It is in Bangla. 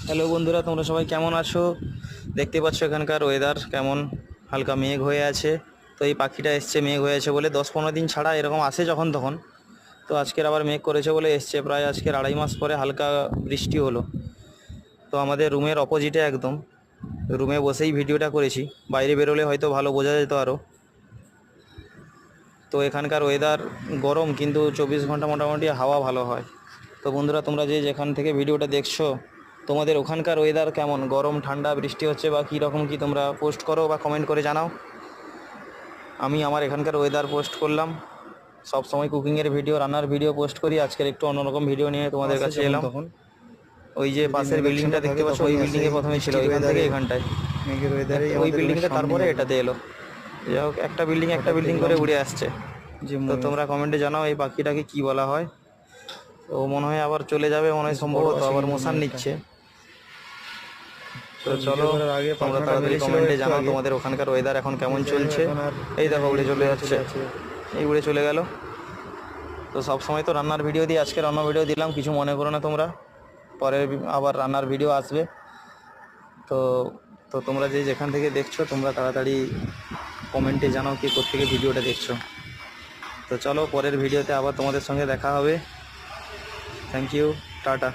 হ্যালো বন্ধুরা, তোমরা সবাই কেমন আছো? দেখতে পাচ্ছ এখানকার ওয়েদার কেমন, হালকা মেঘ হয়ে আছে। তো এই পাখিটা এসছে মেঘ হয়ে আছে বলে, 10-15 দিন ছাড়া এরকম আসে যখন তখন। তো আজকের আবার মেঘ করেছে বলে এসছে, প্রায় আজকের 2.5 মাস পরে হালকা বৃষ্টি হলো। তো আমাদের রুমের অপোজিটে একদম, রুমে বসেই ভিডিওটা করেছি, বাইরে বেরোলে হয়তো ভালো বোঝা যেত আরও। তো এখানকার ওয়েদার গরম, কিন্তু 24 ঘন্টা মোটামুটি হাওয়া ভালো হয়। তো বন্ধুরা, তোমরা যেখান থেকে ভিডিওটা দেখছো, তোমাদের ওখানকার ওয়েদার কেমন, গরম ঠান্ডা বৃষ্টি হচ্ছে বা কী রকম কী, তোমরা পোস্ট করো বা কমেন্ট করে জানাও। আমি আমার এখানকার ওয়েদার পোস্ট করলাম। সব সময় কুকিংয়ের ভিডিও, রান্নার ভিডিও পোস্ট করি। আজকের একটু অন্যরকম ভিডিও নিয়ে তোমাদের কাছে এলাম। তখন ওই যে পাশের বিল্ডিংটা দেখতে পাচ্ছ, ওই বিল্ডিংয়ে প্রথমে ছিল, এখান থেকে এখানটায় মেঘের ওয়েদারেই ওই আমাদের রুমের বিল্ডিংটা, সামনে তারপরে একদম এটাতে এলো। যাই হোক, একটা বিল্ডিং দেখলাম করে উড়ে আসছে। যে তো তোমরা কমেন্টে জানাও এই পাখিটাকে কি বলা হয়। তো মনে হয় আবার চলে যাবে, মনে হয় বড় সম্ভবত আছে আবার কিন্তু মশান মেঘটা। নিচ্ছে। তো ভিডিও চলো, করার আগে তোমরা পাখাটা তাড়াতাড়ি মেরেছিল কমেন্টে একটু জানাও আগে, তোমাদের ওখানকার ওয়েদার এখন কেমন যাই হোক চলছে। এখন আর এই দেখো উড়ে চলে উড়ে যাচ্ছে, আছে। এই উড়ে চলে গেল। তো সব সময় তো রান্নার ভিডিও দিই, আজকে রান্নার ভিডিও দিলাম, কিছু মনে করো না তোমরা। পরে আবার রান্নার ভিডিও আসবে। তো তো তোমরা যেখান থেকে দেখছো, তোমরা তাড়াতাড়ি কমেন্টে জানাও কে কোত্থেকে ভিডিওটা দেখছো। তো চলো, পরের ভিডিওতে আবার তোমাদের সঙ্গে দেখা হবে। Thank you, tata.